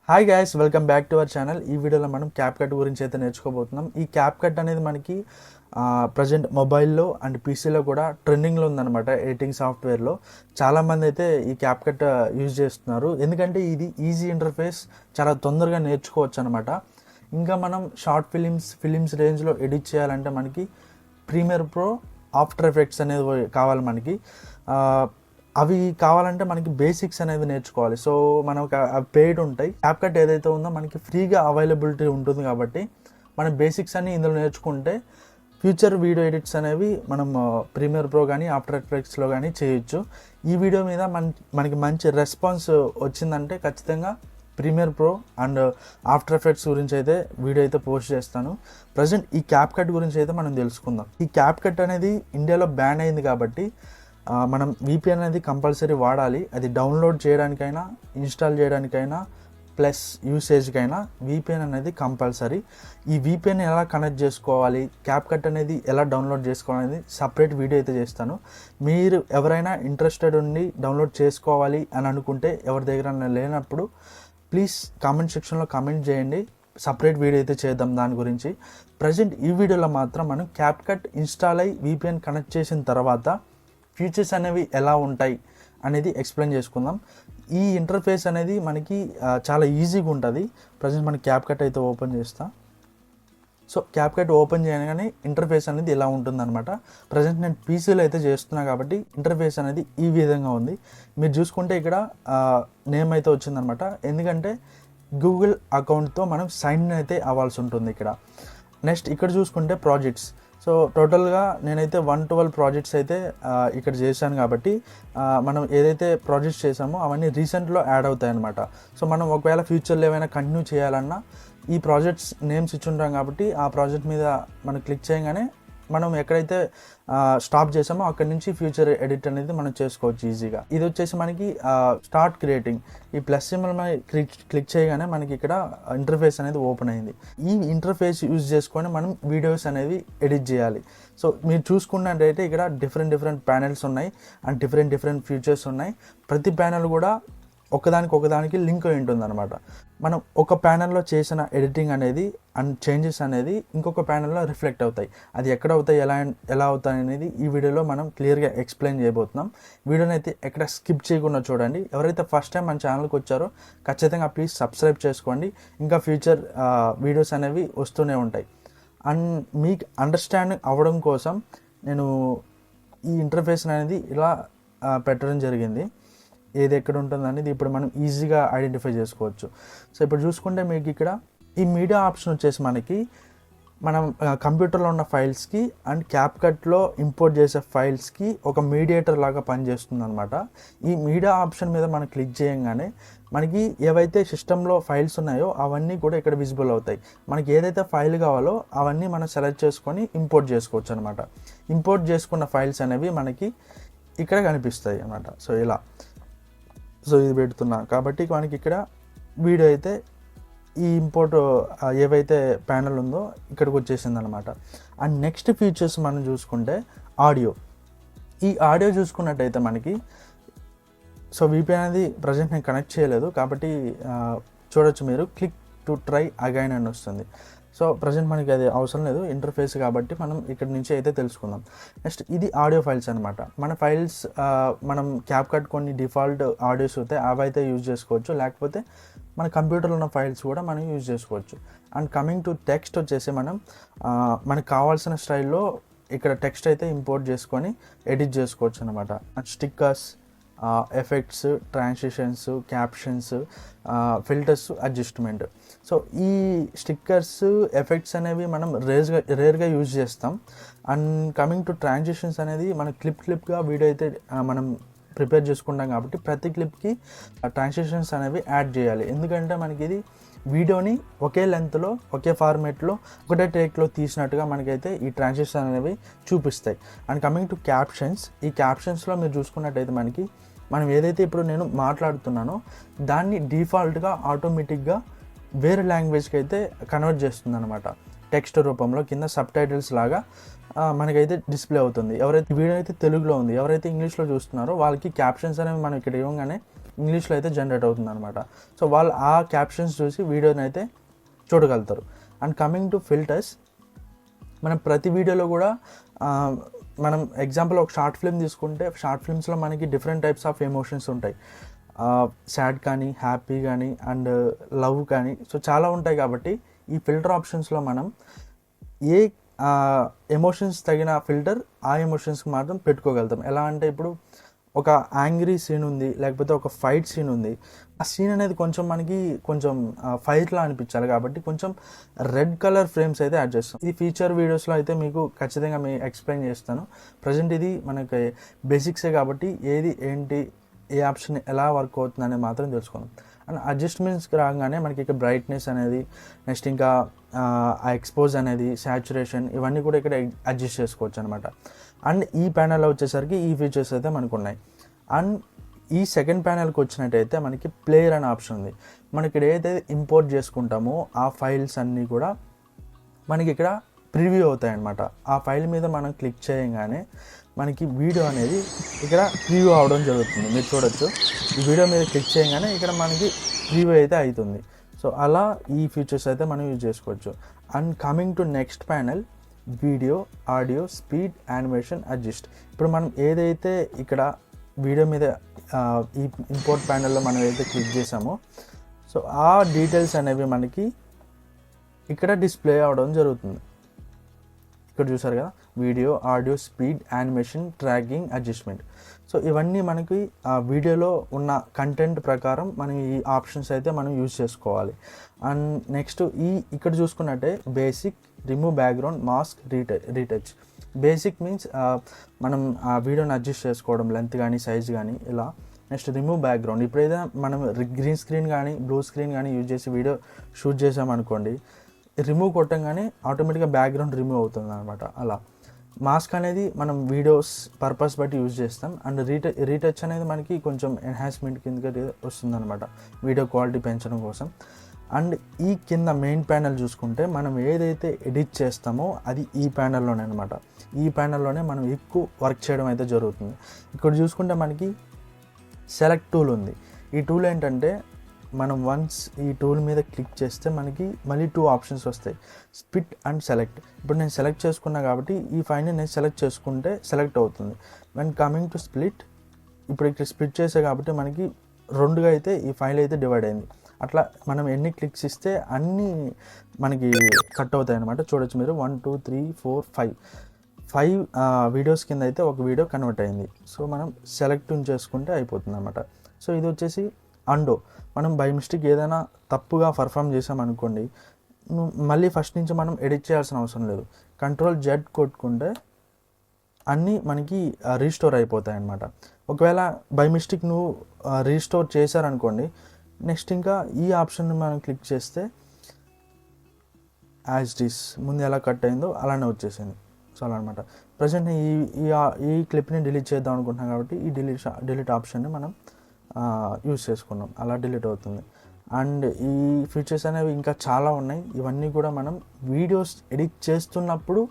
Hi guys, welcome back to our channel. ఈ వీడియోలో మనం క్యాప్కట్ గురించి అయితే నేర్చుకోబోతున్నాం. ఈ క్యాప్కట్ అనేది మనకి ప్రజెంట్ మొబైల్లో అండ్ పీసీలో కూడా ట్రెండింగ్లో ఉందన్నమాట. ఎడిటింగ్ సాఫ్ట్వేర్లో చాలామంది అయితే ఈ క్యాప్కట్ యూజ్ చేస్తున్నారు. ఎందుకంటే ఇది ఈజీ ఇంటర్ఫేస్, చాలా తొందరగా నేర్చుకోవచ్చు అనమాట. ఇంకా మనం షార్ట్ ఫిలిమ్స్ రేంజ్లో ఎడిట్ చేయాలంటే మనకి ప్రీమియర్ ప్రో, ఆఫ్టర్ ఎఫెక్ట్స్ అనేది కావాలి మనకి. అవి కావాలంటే మనకి బేసిక్స్ అనేది నేర్చుకోవాలి. సో మనకు అవి పెయిడ్ ఉంటాయి. క్యాప్కట్ ఏదైతే ఉందో మనకి ఫ్రీగా అవైలబిలిటీ ఉంటుంది కాబట్టి మనం బేసిక్స్ అన్ని ఇందులో నేర్చుకుంటే ఫ్యూచర్ వీడియో ఎడిట్స్ అనేవి మనం ప్రీమియర్ ప్రో కానీ ఆఫ్టర్ ఎఫెక్ట్స్లో కానీ చేయొచ్చు. ఈ వీడియో మీద మనకి మంచి రెస్పాన్స్ వచ్చిందంటే ఖచ్చితంగా premier pro and after effects గురించి అయితే వీడియో అయితే పోస్ట్ చేస్తాను. ప్రజెంట్ ఈ క్యాప్కట్ గురించి అయితే మనం తెలుసుకుందాం. ఈ క్యాప్కట్ అనేది ఇండియాలో బ్యాన్ అయింది కాబట్టి మనం VPN అనేది కంపల్సరీ వాడాలి. అది డౌన్లోడ్ చేయడానికైనా, ఇన్స్టాల్ చేయడానికైనా, ప్లస్ యూసేజ్కైనా VPN అనేది కంపల్సరీ. ఈ VPN ఎలా కనెక్ట్ చేసుకోవాలి, క్యాప్కట్ అనేది ఎలా డౌన్లోడ్ చేసుకోవాలనేది సపరేట్ వీడియో అయితే చేస్తాను. మీరు ఎవరైనా ఇంట్రెస్టెడ్ ఉండి డౌన్లోడ్ చేసుకోవాలి అని అనుకుంటే, ఎవరి దగ్గర లేనప్పుడు ప్లీజ్ కామెంట్ సెక్షన్లో కామెంట్ చేయండి. సపరేట్ వీడియో అయితే చేద్దాం దాని గురించి. ప్రజెంట్ ఈ వీడియోలో మాత్రం మనం క్యాప్కట్ ఇన్స్టాల్ అయ్యి VPN కనెక్ట్ చేసిన తర్వాత ఫీచర్స్ అనేవి ఎలా ఉంటాయి అనేది ఎక్స్ప్లెయిన్ చేసుకుందాం. ఈ ఇంటర్ఫేస్ అనేది మనకి చాలా ఈజీగా ఉంటుంది. ప్రజెంట్ మనకి క్యాప్కట్ అయితే ఓపెన్ చేస్తా. సో క్యాప్కట్ ఓపెన్ చేయగానే ఇంటర్ఫేస్ అనేది ఇలా ఉంటుందన్నమాట. ప్రజెంట్ నేను పీసీలో అయితే చేస్తున్నా కాబట్టి ఇంటర్ఫేస్ అనేది ఈ విధంగా ఉంది. మీరు చూసుకుంటే ఇక్కడ నేమ్ అయితే వచ్చిందనమాట. ఎందుకంటే గూగుల్ అకౌంట్తో మనం సైన్ అయితే అవ్వాల్సి ఉంటుంది ఇక్కడ. నెక్స్ట్ ఇక్కడ చూసుకుంటే ప్రాజెక్ట్స్. సో టోటల్గా నేనైతే 112 ప్రాజెక్ట్స్ అయితే ఇక్కడ చేశాను కాబట్టి మనం ఏదైతే ప్రాజెక్ట్స్ చేసామో అవన్నీ రీసెంట్లో యాడ్ అవుతాయి అన్నమాట. సో మనం ఒకవేళ ఫ్యూచర్లో ఏమైనా కంటిన్యూ చేయాలన్నా ఈ ప్రాజెక్ట్స్ నేమ్స్ ఇచ్చుంటాం కాబట్టి ఆ ప్రాజెక్ట్ మీద మనం క్లిక్ చేయగానే మనం ఎక్కడైతే స్టాప్ చేసామో అక్కడి నుంచి ఫ్యూచర్ ఎడిట్ అనేది మనం చేసుకోవచ్చు ఈజీగా. ఇది వచ్చేసి మనకి స్టార్ట్ క్రియేటింగ్, ఈ ప్లస్ సింబల్ క్లిక్ చేయగానే మనకి ఇక్కడ ఇంటర్ఫేస్ అనేది ఓపెన్ అయింది. ఈ ఇంటర్ఫేస్ యూజ్ చేసుకొని మనం వీడియోస్ అనేవి ఎడిట్ చేయాలి. సో మీరు చూసుకున్నట్టయితే ఇక్కడ డిఫరెంట్ ప్యానెల్స్ ఉన్నాయి అండ్ డిఫరెంట్ ఫీచర్స్ ఉన్నాయి. ప్రతి ప్యానెల్ కూడా ఒకదానికి లింక్ అయి ఉంటుంది అనమాట. మనం ఒక ప్యానెల్లో చేసిన ఎడిటింగ్ అనేది అండ్ చేంజెస్ అనేది ఇంకొక ప్యానెల్లో రిఫ్లెక్ట్ అవుతాయి. అది ఎక్కడ అవుతాయి, ఎలా అవుతాయి అనేది ఈ వీడియోలో మనం క్లియర్గా ఎక్స్ప్లెయిన్ చేయబోతున్నాం. వీడియోని అయితే ఎక్కడ స్కిప్ చేయకుండా చూడండి. ఎవరైతే ఫస్ట్ టైం మన ఛానల్కి వచ్చారో ఖచ్చితంగా ప్లీజ్ సబ్స్క్రైబ్ చేసుకోండి. ఇంకా ఫ్యూచర్ వీడియోస్ అనేవి వస్తూనే ఉంటాయి. అండ్ మీకు అండర్స్టాండింగ్ అవ్వడం కోసం నేను ఈ ఇంటర్ఫేస్ అనేది ఇలా పెట్టడం జరిగింది. ఏది ఎక్కడ ఉంటుంది అనేది ఇప్పుడు మనం ఈజీగా ఐడెంటిఫై చేసుకోవచ్చు. సో ఇప్పుడు చూసుకుంటే మీకు ఇక్కడ ఈ మీడియా ఆప్షన్ వచ్చేసి మనకి మనం కంప్యూటర్లో ఉన్న ఫైల్స్కి అండ్ క్యాప్కట్లో ఇంపోర్ట్ చేసే ఫైల్స్కి ఒక మీడియేటర్ లాగా పనిచేస్తుంది అనమాట. ఈ మీడియా ఆప్షన్ మీద మనం క్లిక్ చేయగానే మనకి ఏవైతే సిస్టంలో ఫైల్స్ ఉన్నాయో అవన్నీ కూడా ఇక్కడ విజిబుల్ అవుతాయి. మనకి ఏదైతే ఫైల్ కావాలో అవన్నీ మనం సెలెక్ట్ చేసుకొని ఇంపోర్ట్ చేసుకోవచ్చు అనమాట. ఇంపోర్ట్ చేసుకున్న ఫైల్స్ అనేవి మనకి ఇక్కడ కనిపిస్తాయి అన్నమాట. సో ఇలా ఇది పెడుతున్నా కాబట్టి మనకి ఇక్కడ వీడియో అయితే ఈ ఇంపోర్ట్ ఏవైతే ప్యానల్ ఉందో ఇక్కడికి వచ్చేసింది అనమాట. అండ్ నెక్స్ట్ ఫీచర్స్ మనం చూసుకుంటే ఆడియో. ఈ ఆడియో చూసుకున్నట్టయితే మనకి VPN అనేది ప్రజెంట్ నేను కనెక్ట్ చేయలేదు కాబట్టి చూడొచ్చు మీరు. క్లిక్ టు ట్రై అగైన్ అని వస్తుంది. సో ప్రజెంట్ మనకి అది అవసరం లేదు, ఇంటర్ఫేస్ కాబట్టి మనం ఇక్కడ నుంచి అయితే తెలుసుకుందాం. నెక్స్ట్ ఇది ఆడియో ఫైల్స్ అనమాట. మన ఫైల్స్ మనం క్యాప్కట్ కొన్ని డిఫాల్ట్ ఆడియోస్ అవుతాయి, అవి అయితే యూజ్ చేసుకోవచ్చు. లేకపోతే మన కంప్యూటర్లో ఉన్న ఫైల్స్ కూడా మనం యూజ్ చేసుకోవచ్చు. అండ్ కమింగ్ టు టెక్స్ట్ వచ్చేసి మనం మనకు కావాల్సిన స్టైల్లో ఇక్కడ టెక్స్ట్ అయితే ఇంపోర్ట్ చేసుకొని ఎడిట్ చేసుకోవచ్చు అనమాట. And stickers, effects, transitions, captions, filters, adjustment. So ఈ స్టిక్కర్స్, ఎఫెక్ట్స్ అనేవి మనం రేర్గా యూజ్ చేస్తాం. అండ్ కమింగ్ టు ట్రాన్సిషన్స్ అనేది మన క్లిప్గా వీడియో అయితే మనం ప్రిపేర్ చేసుకుంటాం కాబట్టి ప్రతి క్లిప్కి ట్రాన్సిషన్స్ అనేవి యాడ్ చేయాలి. ఎందుకంటే మనకి ఇది వీడియోని ఒకే లెంత్లో, ఒకే ఫార్మేట్లో, ఒకటే టేక్లో తీసినట్టుగా మనకైతే ఈ ట్రాన్సిషన్ అనేవి చూపిస్తాయి. అండ్ కమింగ్ టు క్యాప్షన్స్, ఈ క్యాప్షన్స్లో మీరు చూసుకున్నట్టయితే మనం ఏదైతే ఇప్పుడు నేను మాట్లాడుతున్నానో దాన్ని డిఫాల్ట్గా ఆటోమేటిక్గా వేరే లాంగ్వేజ్కి అయితే కన్వర్ట్ చేస్తుంది అనమాట. టెక్స్ట్ రూపంలో కింద సబ్ టైటిల్స్ లాగా మనకైతే డిస్ప్లే అవుతుంది. ఎవరైతే వీడియో అయితే తెలుగులో ఉంది, ఎవరైతే ఇంగ్లీష్లో చూస్తున్నారో వాళ్ళకి క్యాప్షన్స్ అనేవి మనం ఇక్కడ ఇవ్వగానే ఇంగ్లీష్లో అయితే జనరేట్ అవుతుంది అనమాట. సో వాళ్ళు ఆ క్యాప్షన్స్ చూసి వీడియోని అయితే చూడగలుగుతారు. అండ్ కమింగ్ టు ఫిల్టర్స్, మనం ప్రతి వీడియోలో కూడా మనం ఎగ్జాంపుల్ ఒక షార్ట్ ఫిల్మ్ తీసుకుంటే షార్ట్ ఫిల్మ్స్లో మనకి డిఫరెంట్ టైప్స్ ఆఫ్ ఎమోషన్స్ ఉంటాయి. సాడ్ కానీ, హ్యాపీ కానీ, అండ్ లవ్ కానీ, సో చాలా ఉంటాయి. కాబట్టి ఈ ఫిల్టర్ ఆప్షన్స్లో మనం ఏ ఎమోషన్స్ తగిన ఫిల్టర్ ఆ ఎమోషన్స్కి మాత్రం పెట్టుకోగలుగుతాం. ఎలా అంటే ఇప్పుడు ఒక యాంగ్రీ సీన్ ఉంది, లేకపోతే ఒక ఫైట్ సీన్ ఉంది, ఆ సీన్ అనేది కొంచెం మనకి కొంచెం ఫైట్లా అనిపించాలి కాబట్టి కొంచెం రెడ్ కలర్ ఫ్రేమ్స్ అయితే యాడ్ చేస్తాం. ఇది ఫీచర్ వీడియోస్లో అయితే మీకు ఖచ్చితంగా ఎక్స్ప్లెయిన్ చేస్తాను. ప్రజెంట్ ఇది మనకి బేసిక్సే కాబట్టి ఏది ఏంటి, ఏ ఆప్షన్ ఎలా వర్క్ అవుతుంది అనేది మాత్రం తెలుసుకుందాం. అండ్ అడ్జస్ట్మెంట్స్కి రాగానే మనకి ఇక్కడ బ్రైట్నెస్ అనేది, నెక్స్ట్ ఇంకా ఆ ఎక్స్పోజ్ అనేది, సాచురేషన్, ఇవన్నీ కూడా ఇక్కడ అడ్జస్ట్ చేసుకోవచ్చు అనమాట. అండ్ ఈ ప్యానెల్లో వచ్చేసరికి ఈ ఫీచర్స్ అయితే మనకు ఉన్నాయి. అండ్ ఈ సెకండ్ ప్యానెల్కి వచ్చినట్టయితే మనకి ప్లేయర్ అనే ఆప్షన్ ఉంది. మనకి ఇక్కడ ఏదైతే ఇంపోర్ట్ చేసుకుంటామో ఆ ఫైల్స్ అన్నీ కూడా మనకి ఇక్కడ ప్రివ్యూ అవుతాయి అన్నమాట. ఆ ఫైల్ మీద మనం క్లిక్ చేయగానే మనకి వీడియో అనేది ఇక్కడ ప్రివ్యూ అవడం జరుగుతుంది. మీరు చూడొచ్చు, ఈ వీడియో మీద క్లిక్ చేయగానే ఇక్కడ మనకి ప్రివ్యూ అయితే అవుతుంది. సో అలా ఈ ఫీచర్స్ అయితే మనం యూజ్ చేసుకోవచ్చు. And coming to next panel, video, audio, speed, animation, adjust. ఇప్పుడు మనం ఏదైతే ఇక్కడ వీడియో మీద ఈ ఇంపోర్ట్ ప్యానెల్లో మనం ఏదైతే క్లిక్ చేసామో సో ఆ డీటెయిల్స్ అనేవి మనకి ఇక్కడ డిస్ప్లే అవడం జరుగుతుంది. ఇక్కడ చూసారు కదా, video, audio, speed, animation, tracking, adjustment. So ఇవన్నీ మనకి ఆ వీడియోలో ఉన్న కంటెంట్ ప్రకారం మనం ఈ ఆప్షన్స్ అయితే మనం యూజ్ చేసుకోవాలి. అండ్ నెక్స్ట్ ఇక్కడ చూసుకున్నట్టే basic, remove background, mask, retouch. Basic means మనం ఆ వీడియోని అడ్జస్ట్ చేసుకోవడం, లెంత్ కానీ, సైజ్ కానీ ఇలా. నెక్స్ట్ రిమూవ్ బ్యాక్గ్రౌండ్, ఇప్పుడు ఏదైనా మనం గ్రీన్ స్క్రీన్ కానీ, బ్లూ స్క్రీన్ కానీ యూజ్ చేసి వీడియో షూట్ చేసామనుకోండి, రిమూవ్ కొట్టంగానే ఆటోమేటిక్గా బ్యాక్గ్రౌండ్ రిమూవ్ అవుతుంది అనమాట. అలా మాస్క్ అనేది మనం వీడియోస్ పర్పస్ బట్టి యూజ్ చేస్తాం. అండ్ రీటచ్ అనేది మనకి కొంచెం ఎన్హాన్స్మెంట్ కిందకి వస్తుంది అనమాట, వీడియో క్వాలిటీ పెంచడం కోసం. అండ్ ఈ కింద మెయిన్ ప్యానెల్ చూసుకుంటే మనం ఏదైతే ఎడిట్ చేస్తామో అది ఈ ప్యానెల్లోనే అనమాట. ఈ ప్యానెల్లోనే మనం ఎక్కువ వర్క్ చేయడం అయితే జరుగుతుంది. ఇక్కడ చూసుకుంటే మనకి సెలెక్ట్ టూల్ ఉంది. ఈ టూల్ ఏంటంటే మనం వన్స్ ఈ టూల్ మీద క్లిక్ చేస్తే మనకి మళ్ళీ 2 ఆప్షన్స్ వస్తాయి, స్ప్లిట్ అండ్ సెలెక్ట్. ఇప్పుడు నేను సెలెక్ట్ చేసుకున్నా కాబట్టి ఈ ఫైల్ని నేను సెలెక్ట్ చేసుకుంటే సెలెక్ట్ అవుతుంది. వెన్ కమింగ్ టు స్ప్లిట్, ఇప్పుడు ఇక్కడ స్ప్లిట్ చేసే కాబట్టి మనకి 2గా అయితే ఈ ఫైల్ అయితే డివైడ్ అయింది. అట్లా మనం ఎన్ని క్లిక్స్ ఇస్తే అన్నీ మనకి కట్ అవుతాయి అనమాట. చూడొచ్చు మీరు 1 2 3 4 5 వీడియోస్ కింద అయితే ఒక వీడియో కన్వర్ట్ అయింది. సో మనం సెలెక్ట్ చేసుకుంటే అయిపోతుంది అనమాట. సో ఇది వచ్చేసి అండో. మనం బై మిస్టేక్ ఏదైనా తప్పుగా పర్ఫామ్ చేసామనుకోండి, మళ్ళీ ఫస్ట్ నుంచి మనం ఎడిట్ చేయాల్సిన అవసరం లేదు. Ctrl+Z కొట్టుకుంటే అన్నీ మనకి రీస్టోర్ అయిపోతాయి అన్నమాట. ఒకవేళ బై మిస్టేక్ నువ్వు రీస్టోర్ చేశారనుకోండి, నెక్స్ట్ ఇంకా ఈ ఆప్షన్ని మనం క్లిక్ చేస్తే యాజ్ డిస్ ముందు ఎలా కట్ అయిందో అలానే వచ్చేసింది. సో అలా అనమాట. ప్రజెంట్ ఈ క్లిప్ని డిలీట్ చేద్దాం అనుకుంటున్నాం కాబట్టి ఈ డిలీట్ ఆప్షన్ని మనం యూజ్ చేసుకున్నాం, అలా డిలీట్ అవుతుంది. అండ్ ఈ ఫీచర్స్ అనేవి ఇంకా చాలా ఉన్నాయి. ఇవన్నీ కూడా మనం వీడియోస్ ఎడిట్ చేస్తున్నప్పుడు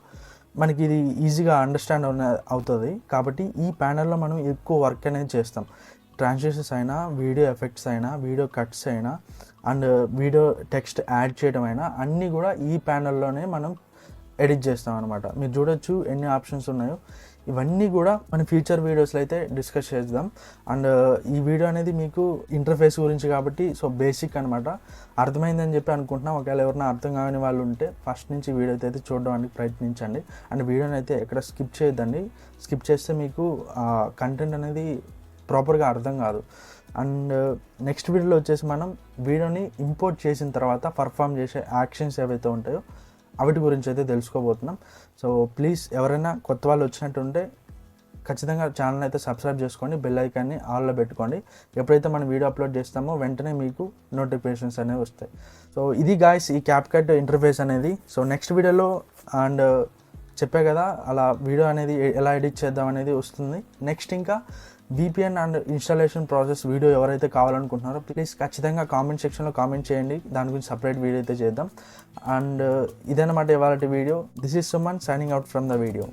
మనకి ఇది ఈజీగా అండర్స్టాండ్ అవుతుంది. కాబట్టి ఈ ప్యానెల్లో మనం ఎక్కువ వర్క్ అనేది చేస్తాం. ట్రాన్స్లేషన్స్ అయినా, వీడియో ఎఫెక్ట్స్ అయినా, వీడియో కట్స్ అయినా, అండ్ వీడియో టెక్స్ట్ యాడ్ చేయడం అయినా అన్నీ కూడా ఈ ప్యానెల్లోనే మనం ఎడిట్ చేస్తాం అనమాట. మీరు చూడొచ్చు ఎన్ని ఆప్షన్స్ ఉన్నాయో. ఇవన్నీ కూడా మన ఫ్యూచర్ వీడియోస్లో అయితే డిస్కస్ చేద్దాం. అండ్ ఈ వీడియో అనేది మీకు ఇంటర్ఫేస్ గురించి కాబట్టి సో బేసిక్ అనమాట, అర్థమైందని చెప్పి అనుకుంటున్నాం. ఒకవేళ ఎవరైనా అర్థం కాని వాళ్ళు ఉంటే ఫస్ట్ నుంచి వీడియో అయితే చూడడానికి ప్రయత్నించండి. అండ్ వీడియోని అయితే ఎక్కడ స్కిప్ చేయొద్దండి. స్కిప్ చేస్తే మీకు కంటెంట్ అనేది ప్రాపర్గా అర్థం కాదు. అండ్ నెక్స్ట్ వీడియోలో వచ్చేసి మనం వీడియోని ఇంపోర్ట్ చేసిన తర్వాత పర్ఫామ్ చేసే యాక్షన్స్ ఏవైతే ఉంటాయో వాటి గురించి అయితే తెలుసుకోబోతున్నాం. సో ప్లీజ్ ఎవరైనా కొత్త వాళ్ళు వచ్చినట్టుంటే ఖచ్చితంగా ఛానల్ అయితే సబ్స్క్రైబ్ చేసుకోండి, బెల్ ఐకాన్ని ఆల్లో పెట్టుకోండి. ఎప్పుడైతే మనం వీడియో అప్లోడ్ చేస్తామో వెంటనే మీకు నోటిఫికేషన్స్ అనేవి వస్తాయి. సో ఇది గాయ్స్ ఈ క్యాప్కట్ ఇంటర్ఫేస్ అనేది. సో నెక్స్ట్ వీడియోలో అండ్ చెప్పే కదా అలా వీడియో అనేది ఎలా ఎడిట్ చేద్దాం అనేది వస్తుంది. నెక్స్ట్ ఇంకా VPN and installation process video ఎవరైతే కావాలనుకుంటున్నారో ప్లీజ్ ఖచ్చితంగా కామెంట్ సెక్షన్లో కామెంట్ చేయండి. దాని గురించి సపరేట్ వీడియో అయితే చేద్దాం. అండ్ ఇదన్నమాట ఇవాళ video. This is Suman signing out from the video.